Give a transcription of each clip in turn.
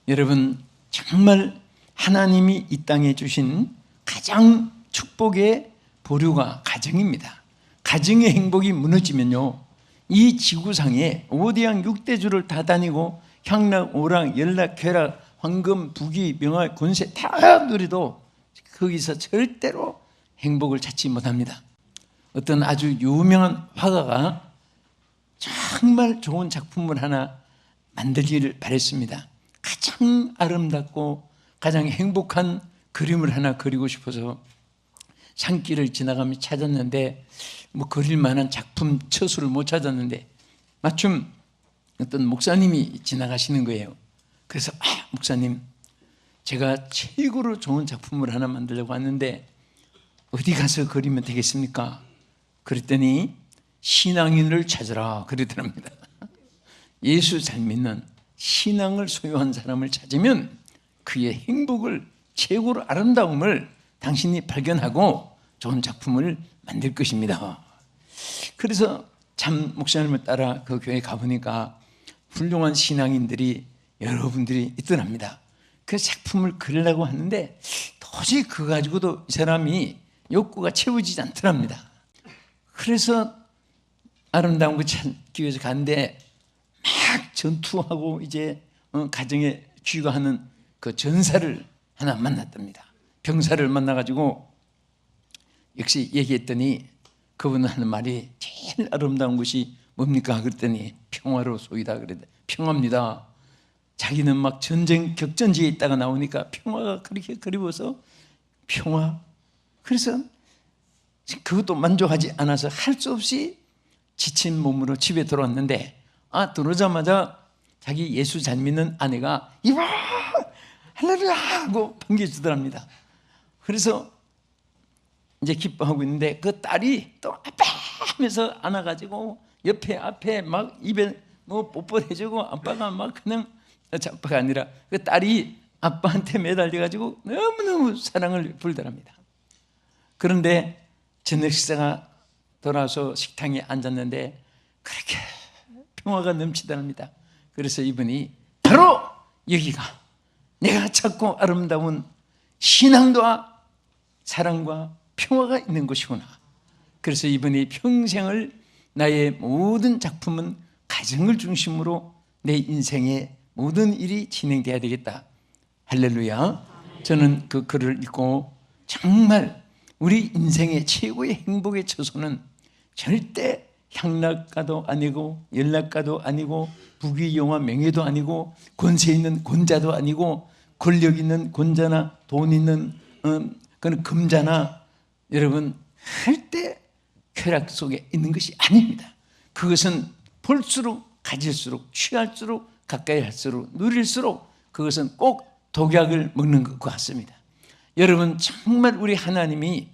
여러분, 정말 하나님이 이 땅에 주신 가장 축복의 보류가 가정입니다. 가정의 행복이 무너지면요, 이 지구상에 5대양 6대주를 다 다니고 향락, 오락, 연락, 쾌락, 황금, 부귀, 명화, 권세 다 누리도 거기서 절대로 행복을 찾지 못합니다. 어떤 아주 유명한 화가가 정말 좋은 작품을 하나 만들기를 바랬습니다. 가장 아름답고 가장 행복한 그림을 하나 그리고 싶어서 산길을 지나가며 찾았는데 뭐 그릴 만한 작품 처수를 못 찾았는데 마침 어떤 목사님이 지나가시는 거예요. 그래서 목사님, 제가 최고로 좋은 작품을 하나 만들려고 하는데 어디 가서 그리면 되겠습니까? 그랬더니 신앙인을 찾으라 그러더랍니다. 예수 잘 믿는 신앙을 소유한 사람을 찾으면 그의 행복을, 최고로 아름다움을 당신이 발견하고 좋은 작품을 만들 것입니다. 그래서 참 목사님을 따라 그 교회에 가보니까 훌륭한 신앙인들이 여러분들이 있더랍니다. 그 작품을 그리려고 하는데 도저히 그거 가지고도 이 사람이 욕구가 채워지지 않더랍니다. 그래서 아름다운 거 찾기 위해서 갔는데 막 전투하고 이제 가정에 귀가하는 그 전사를 하나 만났답니다. 병사를 만나가지고 역시 얘기했더니 그분은 하는 말이 제일 아름다운 것이 뭡니까? 그랬더니 평화로소이다 그랬대. 평화입니다. 자기는 막 전쟁 격전지에 있다가 나오니까 평화가 그렇게 그리워서 평화. 그래서 그것도 만족하지 않아서 할 수 없이 지친 몸으로 집에 들어왔는데 들어오자마자 자기 예수 잘 믿는 아내가 이봐 할렐루야 하고 반겨주더랍니다. 그래서 이제 기뻐하고 있는데 그 딸이 또 아빠 하면서 안아가지고 옆에 앞에 막 입에 뭐 뽀뽀해주고 아빠가 막 그냥 아빠가 아니라 그 딸이 아빠한테 매달려가지고 너무너무 사랑을 불더랍니다. 그런데 저녁 식사가 돌아와서 식당에 앉았는데 그렇게 평화가 넘치더랍니다. 그래서 이분이 바로 여기가 내가 찾고 아름다운 신앙과 사랑과 평화가 있는 곳이구나. 그래서 이분이 평생을 나의 모든 작품은 가정을 중심으로 내 인생의 모든 일이 진행돼야 되겠다. 할렐루야. 저는 그 글을 읽고 정말 우리 인생의 최고의 행복의 처소는 절대 향락가도 아니고 연락가도 아니고 부귀 영화 명예도 아니고 권세 있는 권자도 아니고 권력 있는 권자나 돈 있는 그런 금자나 여러분 절대 쾌락 속에 있는 것이 아닙니다. 그것은 볼수록 가질수록 취할수록 가까이 할수록 누릴수록 그것은 꼭 독약을 먹는 것 같습니다. 여러분 정말 우리 하나님이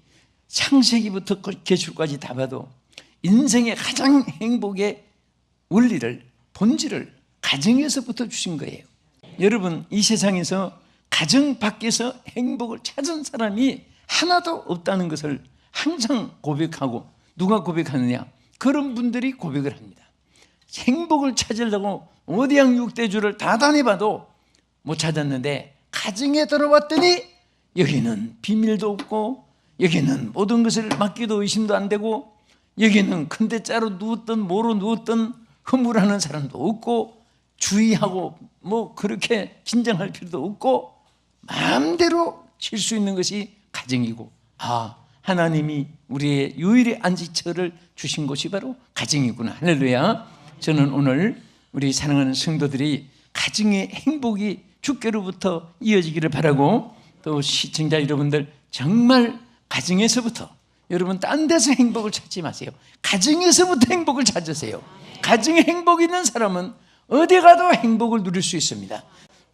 창세기부터 계시록까지 다 봐도 인생의 가장 행복의 원리를 본질을 가정에서부터 주신 거예요. 여러분 이 세상에서 가정 밖에서 행복을 찾은 사람이 하나도 없다는 것을 항상 고백하고 누가 고백하느냐? 그런 분들이 고백을 합니다. 행복을 찾으려고 5대양 6대주를 다 다녀봐도 못 찾았는데 가정에 들어왔더니 여기는 비밀도 없고 여기는 모든 것을 맡기도 의심도 안 되고 여기는 큰 대자로 누웠던 뭐로 누웠던 허물하는 사람도 없고 주의하고 뭐 그렇게 긴장할 필요도 없고 마음대로 칠 수 있는 것이 가정이고 하나님이 우리의 유일의 안식처를 주신 곳이 바로 가정이구나. 할렐루야. 저는 오늘 우리 사랑하는 성도들이 가정의 행복이 주께로부터 이어지기를 바라고 또 시청자 여러분들 정말 가정에서부터 여러분 딴 데서 행복을 찾지 마세요. 가정에서부터 행복을 찾으세요. 가정에 행복이 있는 사람은 어디 가도 행복을 누릴 수 있습니다.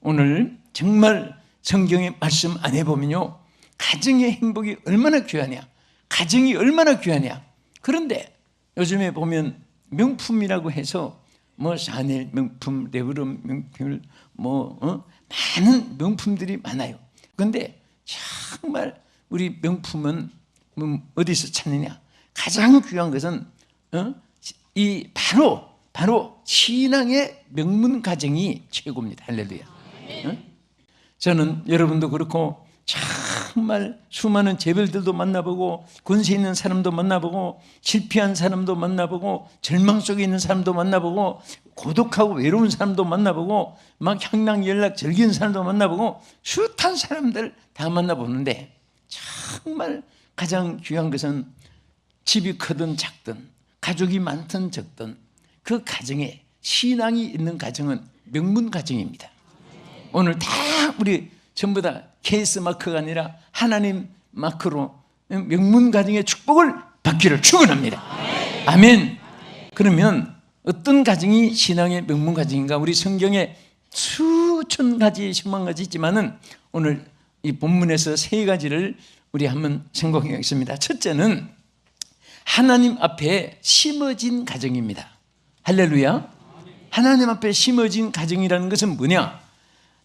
오늘 정말 성경의 말씀 안에 보면요 가정의 행복이 얼마나 귀하냐, 가정이 얼마나 귀하냐. 그런데 요즘에 보면 명품이라고 해서 뭐 샤넬 명품, 레브론 명품, 많은 명품들이 많아요. 그런데 정말 우리 명품은 어디서 찾느냐? 가장 귀한 것은 바로 신앙의 명문 가정이 최고입니다. 할렐루야. 응? 저는 여러분도 그렇고 정말 수많은 재벌들도 만나보고 권세 있는 사람도 만나보고 실패한 사람도 만나보고 절망 속에 있는 사람도 만나보고 고독하고 외로운 사람도 만나보고 막 향락연락 즐기는 사람도 만나보고 숱한 사람들 다 만나보는데 정말 가장 귀한 것은 집이 크든 작든 가족이 많든 적든 그 가정에 신앙이 있는 가정은 명문 가정입니다. 오늘 다 우리 전부 다 케이스 마크가 아니라 하나님 마크로 명문 가정의 축복을 받기를 축원합니다. 아멘. 그러면 어떤 가정이 신앙의 명문 가정인가? 우리 성경에 수천 가지, 수만 가지 있지만은 오늘 이 본문에서 세 가지를 우리 한번 생각하겠습니다. 첫째는 하나님 앞에 심어진 가정입니다. 할렐루야. 하나님 앞에 심어진 가정이라는 것은 뭐냐?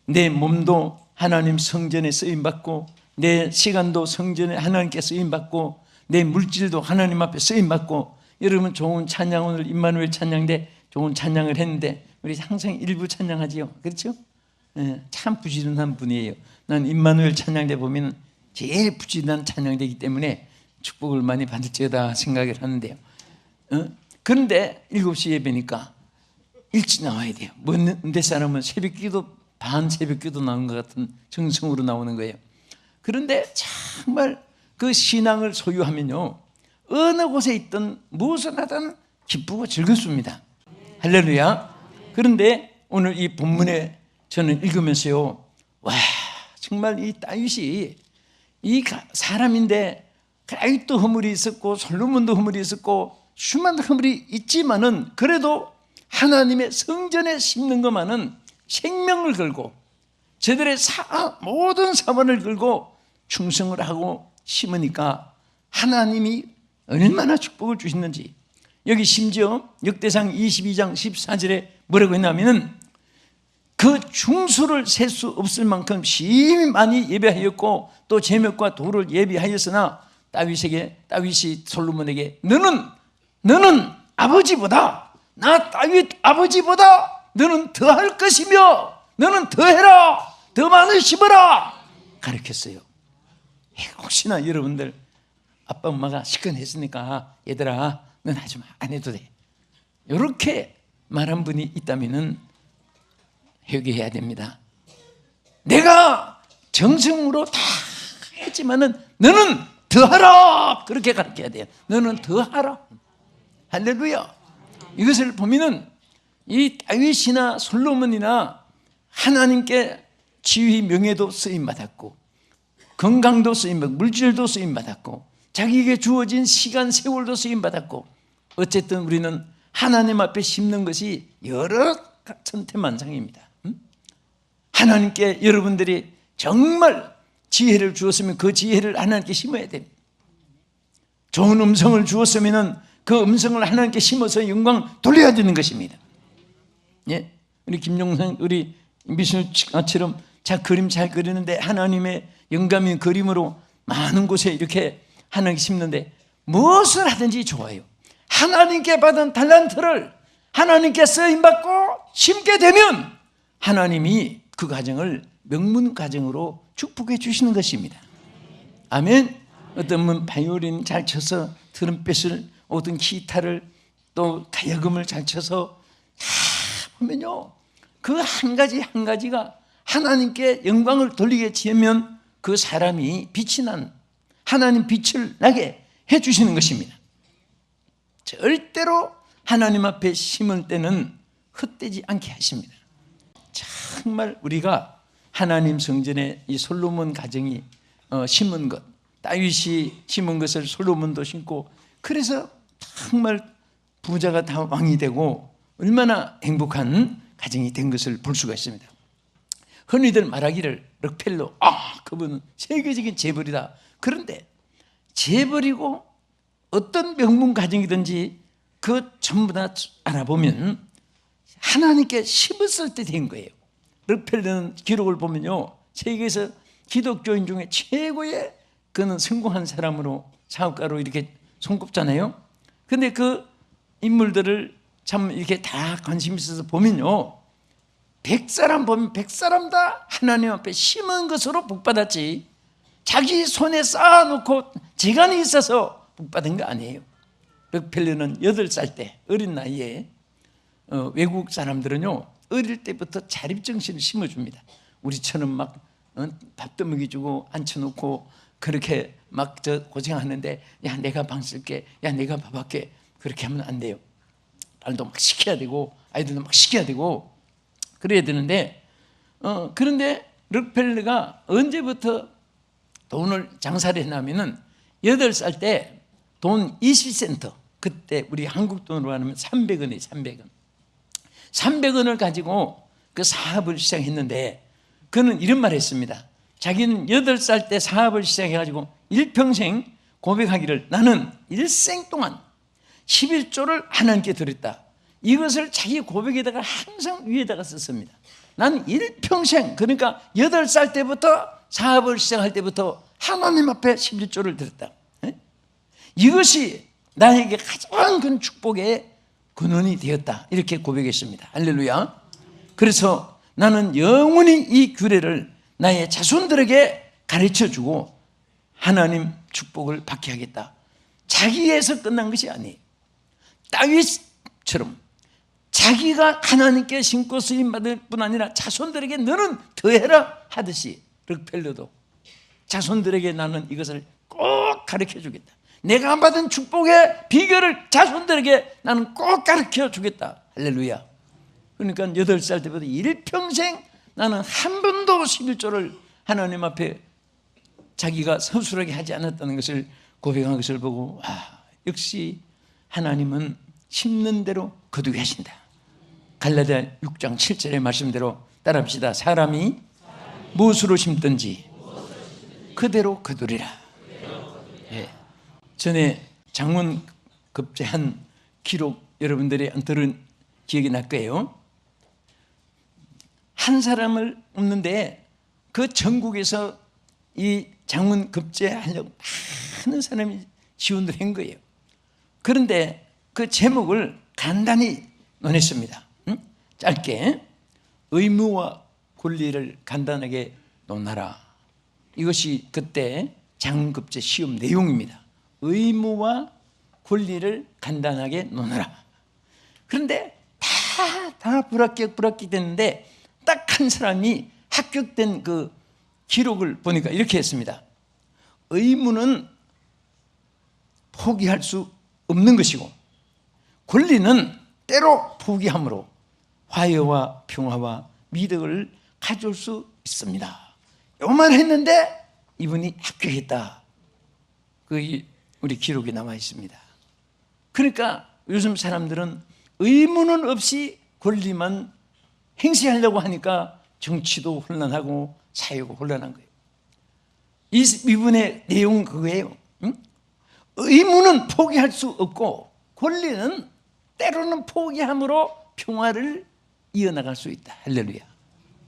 내 몸도 하나님 성전에 쓰임받고 내 시간도 성전에 하나님께 쓰임받고 내 물질도 하나님 앞에 쓰임받고 여러분 좋은 찬양 오늘 임마누엘 찬양대 좋은 찬양을 했는데 우리 항상 일부 찬양하지요. 그렇죠? 네, 참 부지런한 분이에요. 난 임마누엘 찬양대 보면 제일 부지런한 찬양대이기 때문에 축복을 많이 받을지어다 생각을 하는데요. 그런데 7시 예배니까 일찍 나와야 돼요. 먼데 사람은 새벽기도 반 새벽기도 나오는 것 같은 정성으로 나오는 거예요. 그런데 정말 그 신앙을 소유하면요 어느 곳에 있든 무엇을 하든 기쁘고 즐겁습니다. 할렐루야. 그런데 오늘 이 본문에 저는 읽으면서요 와 정말 이 다윗이 이 사람인데 다윗도 허물이 있었고 솔로몬도 허물이 있었고 수많은 허물이 있지만은 그래도 하나님의 성전에 심는 것만은 생명을 걸고 저들의 모든 사원을 걸고 충성을 하고 심으니까 하나님이 얼마나 축복을 주시는지 여기 심지어 역대상 22장 14절에 뭐라고 했냐면은 그 중수를 셀 수 없을 만큼 심히 많이 예배하였고 또 제목과 돌을 예비하였으나 다윗이 솔로몬에게 너는 아버지보다 나 다윗 아버지보다 너는 더할 것이며 너는 더해라 더 많이 심어라 가르쳤어요. 혹시나 여러분들 아빠 엄마가 시큰했으니까 얘들아 넌 하지 마 안 해도 돼 이렇게 말한 분이 있다면 회개해야 됩니다. 내가 정성으로 다 했지만은 너는 더하라 그렇게 가르쳐야 돼요. 너는 더하라. 할렐루야. 이것을 보면은 이 다윗이나 솔로몬이나 하나님께 지위 명예도 쓰임받았고 건강도 쓰임받고 물질도 쓰임받았고 자기에게 주어진 시간 세월도 쓰임받았고 어쨌든 우리는 하나님 앞에 심는 것이 여러 천태만상입니다. 하나님께 여러분들이 정말 지혜를 주었으면 그 지혜를 하나님께 심어야 됩니다. 좋은 음성을 주었으면 그 음성을 하나님께 심어서 영광 돌려야 되는 것입니다. 예? 우리 김용선 우리 미술가처럼 그림 잘 그리는데 하나님의 영감인 그림으로 많은 곳에 이렇게 하나님께 심는데 무엇을 하든지 좋아요. 하나님께 받은 달란트를 하나님께 쓰임받고 심게 되면 하나님이 그 가정을 명문 가정으로 축복해 주시는 것입니다. 아멘. 어떤 분 바이올린 잘 쳐서 트럼펫을 어떤 기타를 또 가야금을 잘 쳐서 다 보면요 그 한 가지 한 가지가 하나님께 영광을 돌리게 지으면 그 사람이 빛이 난 하나님 빛을 나게 해 주시는 것입니다. 절대로 하나님 앞에 심을 때는 헛되지 않게 하십니다. 정말 우리가 하나님 성전에 이 솔로몬 가정이 심은 것 다윗이 심은 것을 솔로몬도 심고 그래서 정말 부자가 다 왕이 되고 얼마나 행복한 가정이 된 것을 볼 수가 있습니다. 흔히들 말하기를 럭펠러 그분은 세계적인 재벌이다. 그런데 재벌이고 어떤 명문 가정이든지 그 전부 다 알아보면 하나님께 심었을 때 된 거예요. 럭펠러는 기록을 보면요 세계에서 기독교인 중에 최고의 그는 성공한 사람으로 사업가로 이렇게 손꼽잖아요. 근데 그 인물들을 참 이렇게 다 관심 있어서 보면요 100사람 보면 100사람 다 하나님 앞에 심은 것으로 복받았지, 자기 손에 쌓아놓고 재간이 있어서 복받은 거 아니에요. 럭펠러는 8살 때, 어린 나이에 외국 사람들은요 어릴 때부터 자립정신을 심어줍니다. 우리처럼 막 밥도 먹여주고 앉혀놓고 그렇게 막 고생하는데, 야 내가 방 쓸게, 야 내가 밥 할게, 그렇게 하면 안 돼요. 말도 막 시켜야 되고 아이들도 막 시켜야 되고 그래야 되는데, 그런데 럭펠러가 언제부터 돈을 장사를 했냐면은 8살 때 돈 20센트, 그때 우리 한국 돈으로 하면 300원이에요. 300원. 300원을 가지고 그 사업을 시작했는데, 그는 이런 말을 했습니다. 자기는 8살 때 사업을 시작해가지고 일평생 고백하기를, 나는 일생 동안 11조를 하나님께 드렸다. 이것을 자기 고백에다가 항상 위에다가 썼습니다. 난 일평생, 그러니까 8살 때부터 사업을 시작할 때부터 하나님 앞에 11조를 드렸다. 이것이 나에게 가장 큰 축복의 근원이 되었다. 이렇게 고백했습니다. 할렐루야. 그래서 나는 영원히 이 규례를 나의 자손들에게 가르쳐주고 하나님 축복을 받게 하겠다. 자기에서 끝난 것이 아니에요. 다윗처럼 자기가 하나님께 신고 쓰임받을 뿐 아니라 자손들에게 너는 더해라 하듯이, 럭펠러도 자손들에게 나는 이것을 꼭 가르쳐주겠다. 내가 받은 축복의 비결을 자손들에게 나는 꼭 가르쳐주겠다. 할렐루야. 그러니까 8살 때부터 일평생 나는 한 번도 11조를 하나님 앞에 자기가 서술하게 하지 않았다는 것을 고백한 것을 보고, 역시 하나님은 심는 대로 거두게 하신다. 갈라디아 6장 7절의 말씀대로 따라합시다. 사람이 무엇으로 심든지 그대로 거두리라. 예. 전에 장원 급제한 기록 여러분들이 들은 기억이 날 거예요. 한 사람을 없는데 그 전국에서 이 장원 급제하려고 많은 사람이 지원을 한 거예요. 그런데 그 제목을 간단히 논했습니다. 짧게, 의무와 권리를 간단하게 논하라. 이것이 그때 장원급제 시험 내용입니다. 의무와 권리를 간단하게 논하라. 그런데 다 불합격 됐는데 딱 한 사람이 합격된 그 기록을 보니까 이렇게 했습니다. 의무는 포기할 수 없는 것이고 권리는 때로 포기함으로 화해와 평화와 미덕을 가져올 수 있습니다. 요만 했는데 이분이 합격했다. 그 우리 기록이 남아 있습니다. 그러니까 요즘 사람들은 의무는 없이 권리만 행시하려고 하니까 정치도 혼란하고 사회가 혼란한 거예요. 이분의 내용은 그거예요. 의무는 포기할 수 없고 권리는 때로는 포기함으로 평화를 이어나갈 수 있다. 할렐루야.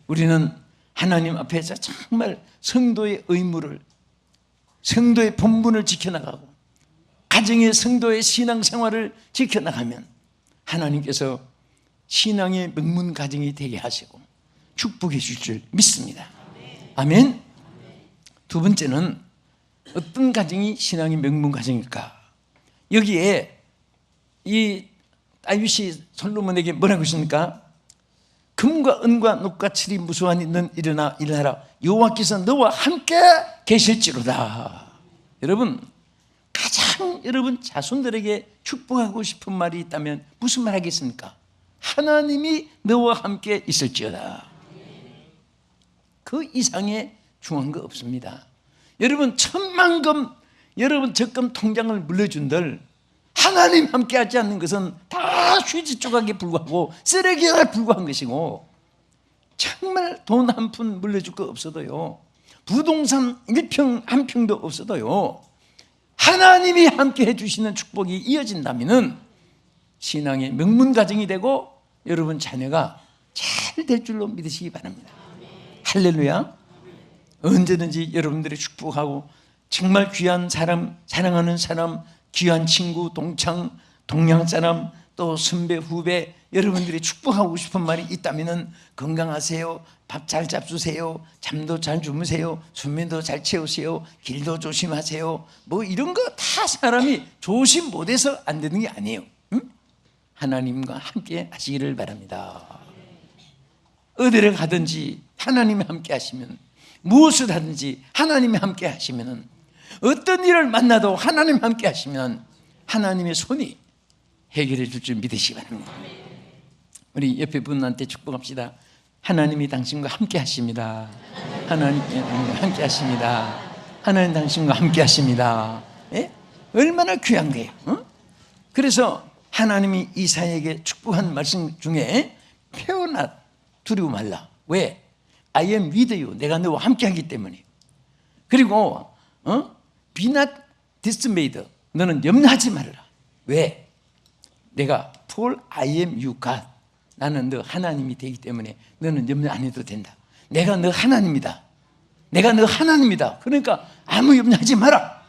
우리는 하나님 앞에서 정말 성도의 의무를, 성도의 본분을 지켜나가고 가정의 성도의 신앙생활을 지켜나가면 하나님께서 신앙의 명문 가정이 되게 하시고 축복해 주실 줄 믿습니다. 아멘. 두 번째는 어떤 가정이 신앙의 명문 가정일까? 여기에 이 다윗이 솔로몬에게 뭐라고 했습니까? 금과 은과 녹과 칠이 무수하니 넌 일어나라. 여호와께서 너와 함께 계실지로다. 여러분, 가장 여러분 자손들에게 축복하고 싶은 말이 있다면 무슨 말 하겠습니까? 하나님이 너와 함께 있을지어다. 그 이상의 중요한 거 없습니다. 여러분, 천만금 여러분 적금 통장을 물려준들 하나님 함께 하지 않는 것은 다 휴지 조각에 불과하고 쓰레기에 불과한 것이고, 정말 돈 한 푼 물려줄 거 없어도요, 부동산 1평 한 평도 없어도요, 하나님이 함께 해주시는 축복이 이어진다면 신앙의 명문 가정이 되고 여러분 자녀가 잘 될 줄로 믿으시기 바랍니다. 할렐루야. 언제든지 여러분들이 축복하고 정말 귀한 사람, 사랑하는 사람, 귀한 친구, 동창, 동양 사람, 또 선배, 후배, 여러분들이 축복하고 싶은 말이 있다면 건강하세요, 밥 잘 잡수세요, 잠도 잘 주무세요, 수면도 잘 채우세요, 길도 조심하세요, 뭐 이런 거 다 사람이 조심 못해서 안 되는 게 아니에요. 응? 하나님과 함께 하시기를 바랍니다. 어디를 가든지 하나님이 함께 하시면, 무엇을 하든지 하나님이 함께 하시면, 어떤 일을 만나도 하나님 함께 하시면 하나님의 손이 해결해 줄 줄 믿으시기 바랍니다. 우리 옆에 분한테 축복합시다. 하나님이 당신과 함께 하십니다. 하나님 함께 하십니다. 하나님 당신과 함께 하십니다. 예? 얼마나 귀한 거예요. 어? 그래서 하나님이 이사야에게 축복한 말씀 중에 표현하 두려워 말라. 왜? I am with you. 내가 너와 함께 하기 때문에. 그리고 be not dismayed. 너는 염려하지 말라. 왜? 내가 for I am you God. 나는 너 하나님이 되기 때문에 너는 염려 안 해도 된다. 내가 너 하나님이다. 내가 너 하나님이다. 그러니까 아무 염려하지 마라.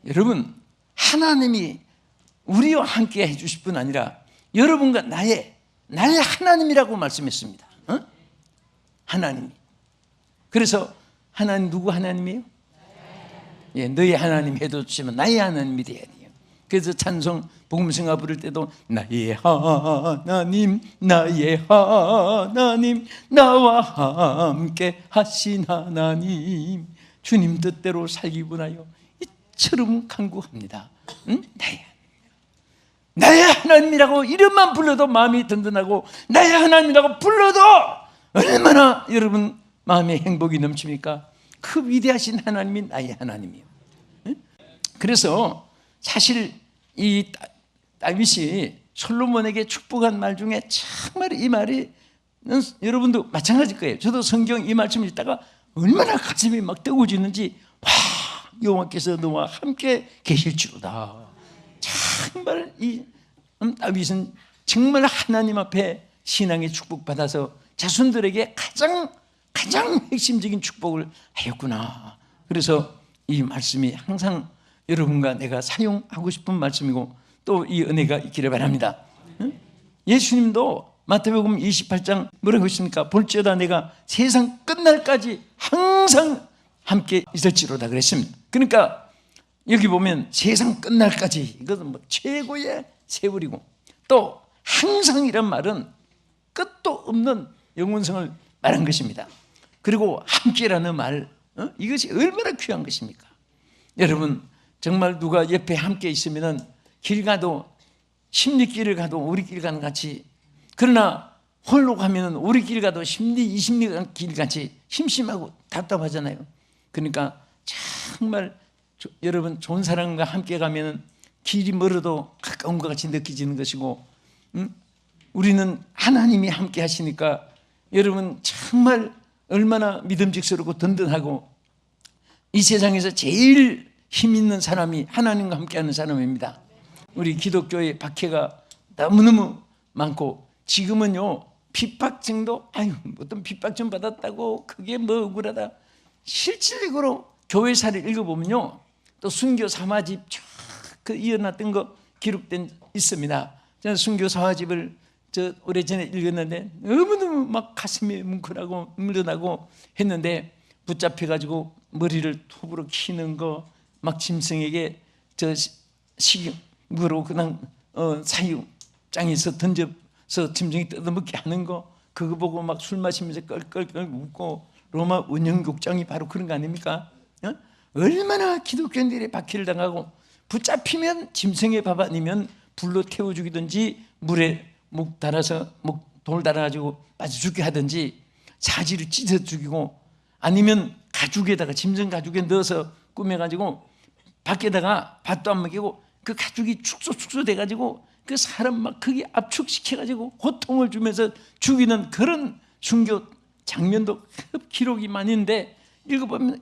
여러분, 하나님이 우리와 함께 해주실 뿐 아니라 여러분과 나의 하나님이라고 말씀했습니다. 하나님이. 그래서 하나님 누구 하나님이에요? 예, 너의 하나님 해도 주시면 나의 하나님이 돼야 돼요. 그래서 찬송 복음성가 부를 때도 나의 하나님 나의 하나님 나와 함께 하신 하나님 주님 뜻대로 살기 원하여 이처럼 간구합니다. 나의 하나님이라고 이름만 불러도 마음이 든든하고 나의 하나님이라고 불러도 얼마나 여러분 마음에 행복이 넘칩니까? 그 위대하신 하나님이 나의 하나님이에요. 그래서 사실 이 다윗이 솔로몬에게 축복한 말 중에 정말 이 말이 여러분도 마찬가지일 거예요. 저도 성경 이 말씀을 읽다가 얼마나 가슴이 막 뜨거워지는지, 와, 여호와께서 너와 함께 계실지로다. 정말 이 다윗은 정말 하나님 앞에 신앙의 축복받아서 자손들에게 가장 핵심적인 축복을 하였구나. 그래서 이 말씀이 항상 여러분과 내가 사용하고 싶은 말씀이고 또 이 은혜가 있기를 바랍니다. 예수님도 마태복음 28장 뭐라고 했습니까? 볼지어다 내가 세상 끝날까지 항상 함께 있을지로다 그랬습니다. 그러니까 여기 보면 세상 끝날까지, 이것은 뭐 최고의 세월이고, 또 항상이란 말은 끝도 없는 영원성을 말한 것입니다. 그리고 함께라는 말, 이것이 얼마나 귀한 것입니까? 여러분, 정말 누가 옆에 함께 있으면은 길 가도, 십리길을 가도 오리길 가는 같이, 그러나 홀로 가면은 오리길 가도 이십리 길 같이 심심하고 답답하잖아요. 그러니까 정말 여러분 좋은 사람과 함께 가면은 길이 멀어도 가까운 것 같이 느껴지는 것이고, 우리는 하나님이 함께 하시니까 여러분 정말 얼마나 믿음직스럽고 든든하고, 이 세상에서 제일 힘 있는 사람이 하나님과 함께하는 사람입니다. 우리 기독교의 박해가 너무너무 많고, 지금은요 핍박증도 어떤 핍박증 받았다고 그게 뭐 억울하다. 실질적으로 교회사를 읽어보면요, 또 순교 사마집 그 이어놨던 거 기록된 있습니다. 저는 순교 사마집을 오래전에 읽었는데 너무너무 막 가슴이 뭉클하고 물러나고 했는데, 붙잡혀가지고 머리를 톱으로 키는 거, 막 짐승에게 식용으로 그냥 사육장에서 던져서 짐승이 뜯어먹게 하는 거, 그거 보고 막 술 마시면서 껄껄껄 웃고, 로마 원형국장이 바로 그런 거 아닙니까? 얼마나 기독교인들이 박해를 당하고, 붙잡히면 짐승의 밥 아니면 불로 태워 죽이든지 물에 돌 달아가지고 빠져 죽게 하든지, 사지를 찢어 죽이고, 아니면 가죽에다가, 짐승 가죽에 넣어서 꾸며가지고 밖에다가 밥도 안 먹이고 그 가죽이 축소 돼가지고 그 사람 막 크게 압축시켜가지고 고통을 주면서 죽이는 그런 순교 장면도 기록이 많이 있는데, 읽어보면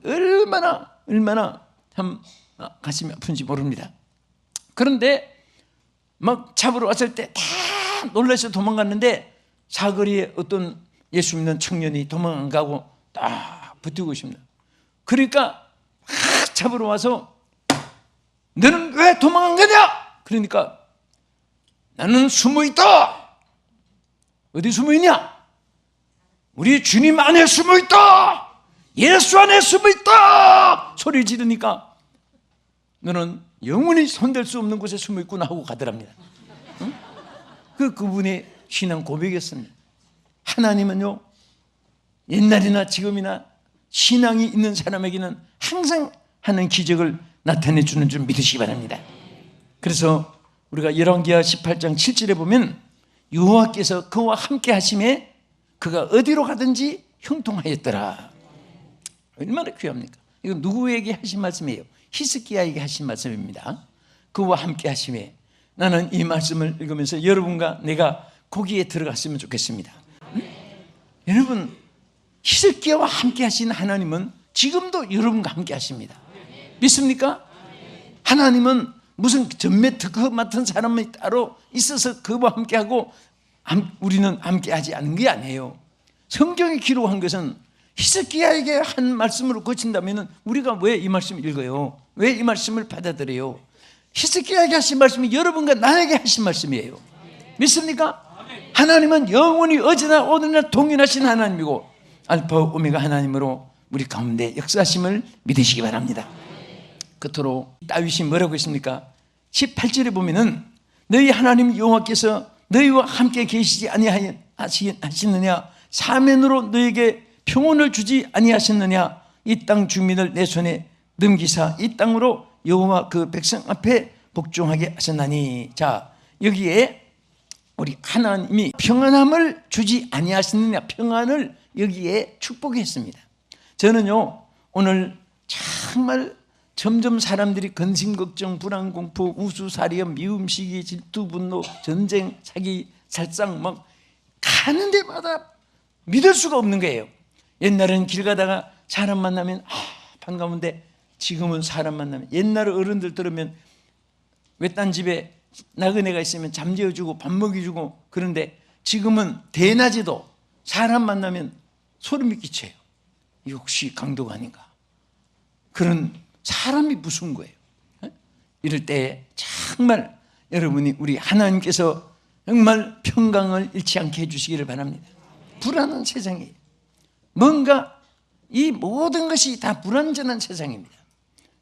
얼마나 참 가슴이 아픈지 모릅니다. 그런데 막 잡으러 왔을 때 다 놀라서 도망갔는데, 사거리에 어떤 예수 믿는 청년이 도망 안 가고 딱 붙들고 있습니다. 그러니까 잡으러 와서 너는 왜 도망 안 가냐? 그러니까 나는 숨어 있다. 어디 숨어 있냐? 우리 주님 안에 숨어 있다! 예수 안에 숨어 있다! 소리 지르니까 너는 영원히 손댈 수 없는 곳에 숨어 있구나 하고 가더랍니다. 응? 그분의 신앙 고백이었습니다. 하나님은요, 옛날이나 지금이나 신앙이 있는 사람에게는 항상 하는 기적을 나타내 주는 줄 믿으시기 바랍니다. 그래서 우리가 열왕기하 18장 7절에 보면 여호와께서 그와 함께 하심에 그가 어디로 가든지 형통하였더라. 얼마나 귀합니까? 이건 누구에게 하신 말씀이에요? 히스기야에게 하신 말씀입니다. 그와 함께 하심에. 나는 이 말씀을 읽으면서 여러분과 내가 거기에 들어갔으면 좋겠습니다. 여러분, 히스기야와 함께 하신 하나님은 지금도 여러분과 함께 하십니다. 믿습니까? 하나님은 무슨 전매 특허 맡은 사람이 따로 있어서 그와 함께하고 우리는 함께하지 않은 게 아니에요. 성경이 기록한 것은 히스기야에게 한 말씀으로 그친다면 우리가 왜 이 말씀을 읽어요? 왜 이 말씀을 받아들여요? 히스기야에게 하신 말씀이 여러분과 나에게 하신 말씀이에요. 믿습니까? 하나님은 영원히 어제나 오늘날 동일하신 하나님이고 알파 오메가 하나님으로 우리 가운데 역사하심을 믿으시기 바랍니다. 끝으로 다윗이 뭐라고 했습니까? 18절에 보면은 너희 하나님 여호와께서 너희와 함께 계시지 아니하시느냐? 사면으로 너희에게 평온을 주지 아니하셨느냐? 이 땅 주민을 내 손에 넘기사 이 땅으로 여호와 그 백성 앞에 복종하게 하셨나니. 자, 여기에 우리 하나님이 평안함을 주지 아니하시느냐, 평안을 여기에 축복했습니다. 저는요, 오늘 정말 점점 사람들이 근심, 걱정, 불안, 공포, 우수사리험, 미움, 시기, 질투, 분노, 전쟁, 사기, 살상 막 가는 데마다 믿을 수가 없는 거예요. 옛날에는 길 가다가 사람 만나면 반가운데 지금은 사람 만나면, 옛날에 어른들 들으면 외딴 집에 나그네가 있으면 잠재워주고 밥 먹여주고, 그런데 지금은 대낮에도 사람 만나면 소름이 끼쳐요. 이 혹시 강도가 아닌가? 그런 사람이 무서운 거예요. 이럴 때 정말 여러분이 우리 하나님께서 정말 평강을 잃지 않게 해주시기를 바랍니다. 불안한 세상이에요. 뭔가 이 모든 것이 다 불완전한 세상입니다.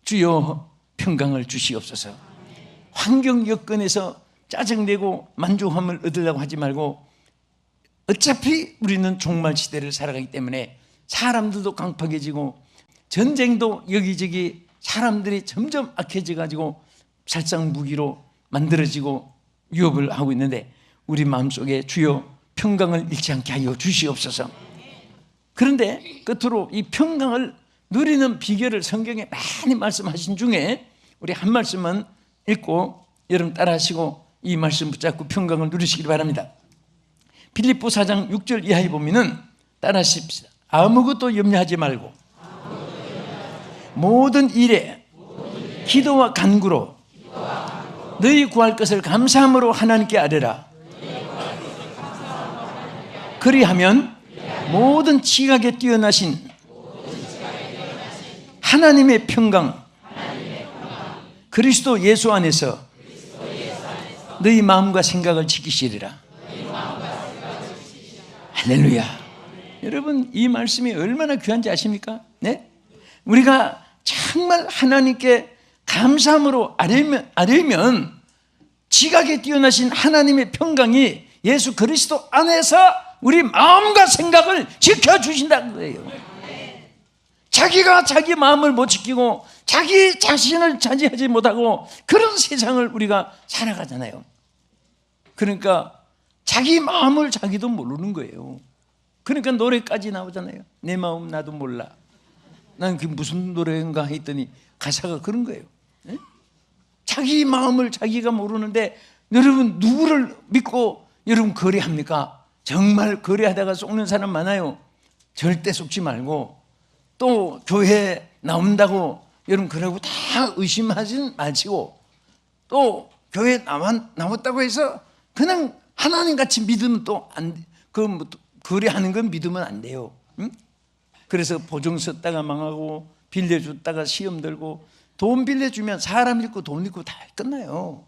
주여 평강을 주시옵소서. 환경 여건에서 짜증내고 만족함을 얻으려고 하지 말고, 어차피 우리는 종말 시대를 살아가기 때문에 사람들도 강팍해지고 전쟁도 여기저기 사람들이 점점 악해져 가지고 살상 무기로 만들어지고 위협을 하고 있는데 우리 마음속에 주여 평강을 잃지 않게 하여 주시옵소서. 그런데 끝으로 이 평강을 누리는 비결을 성경에 많이 말씀하신 중에 우리 한 말씀만 읽고 여러분 따라하시고 이 말씀 붙잡고 평강을 누리시길 바랍니다. 빌립보 4장 6절 이하에 보면은 따라하십시다. 아무것도 염려하지 말고 모든 일에 기도와 간구로 너희 구할 것을 감사함으로 하나님께 아뢰라. 그리하면 모든 지각에 뛰어나신 하나님의 평강 그리스도 예수 안에서 너희 마음과 생각을 지키시리라. 할렐루야. 여러분, 이 말씀이 얼마나 귀한지 아십니까? 네? 우리가 정말 하나님께 감사함으로 아뢰면 지각에 뛰어나신 하나님의 평강이 예수 그리스도 안에서 우리 마음과 생각을 지켜주신다는 거예요. 자기가 자기 마음을 못 지키고 자기 자신을 차지하지 못하고 그런 세상을 우리가 살아가잖아요. 그러니까 자기 마음을 자기도 모르는 거예요. 그러니까 노래까지 나오잖아요. 내 마음 나도 몰라. 난 그게 무슨 노래인가 했더니 가사가 그런 거예요. 네? 자기 마음을 자기가 모르는데 여러분 누구를 믿고 여러분 거래합니까? 정말 거래하다가 속는 사람 많아요. 절대 속지 말고, 또 교회 나온다고 여러분 그러고 다 의심하진 마시고, 또 교회 나왔다고 해서 그냥 하나님같이 믿으면 또 거래하는 건 믿으면 안 돼요. 응? 그래서 보증 썼다가 망하고 빌려줬다가 시험 들고, 돈 빌려주면 사람 잃고 돈 잃고 다 끝나요.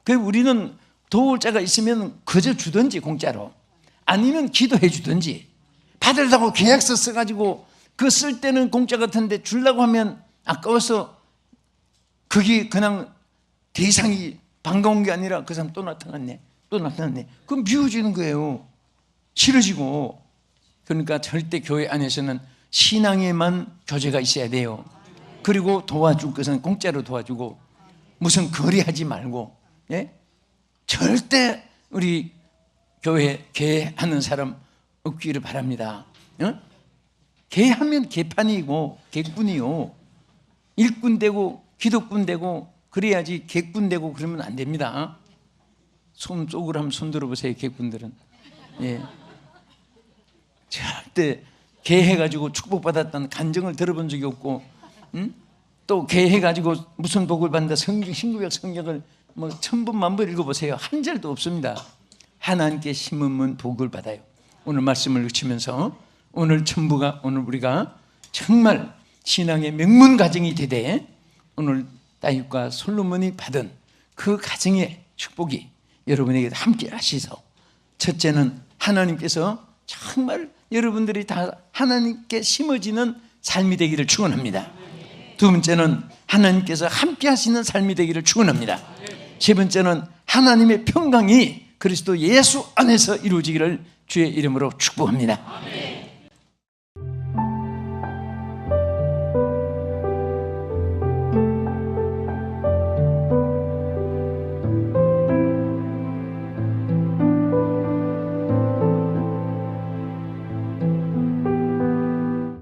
그래서 우리는 도울 자가 있으면 그저 주든지 공짜로, 아니면 기도해 주든지, 받으려고 계약서 써가지고 그 쓸 때는 공짜 같은데 주려고 하면 아까워서 그게 그냥 대상이 반가운 게 아니라 그 사람 또 나타났네, 또 나타났네. 그럼 미워지는 거예요. 싫어지고. 그러니까 절대 교회 안에서는 신앙에만 교제가 있어야 돼요. 그리고 도와줄 것은 공짜로 도와주고, 무슨 거래하지 말고, 예? 절대 우리 교회 개하는 사람 없기를 바랍니다. 어? 개하면 개판이고 개꾼이요. 일꾼 되고 기독꾼 되고 그래야지 개꾼 되고 그러면 안 됩니다. 손 쪽으로 한번 손 들어보세요. 개꾼들은. 예. 절대 개해가지고 축복받았던 간증을 들어본 적이 없고, 또 개해가지고 무슨 복을 받는다 신구약 성경을 뭐 천번 만번 읽어보세요. 한 절도 없습니다. 하나님께 심으면 복을 받아요. 오늘 말씀을 읽으면서 오늘 우리가 정말 신앙의 명문 가정이 되되 오늘 다윗과 솔로몬이 받은 그 가정의 축복이 여러분에게 함께 하시소. 첫째는 하나님께서 정말 여러분들이 다 하나님께 심어지는 삶이 되기를 축원합니다. 두 번째는 하나님께서 함께 하시는 삶이 되기를 축원합니다. 세 번째는 하나님의 평강이 그리스도 예수 안에서 이루어지기를 주의 이름으로 축복합니다.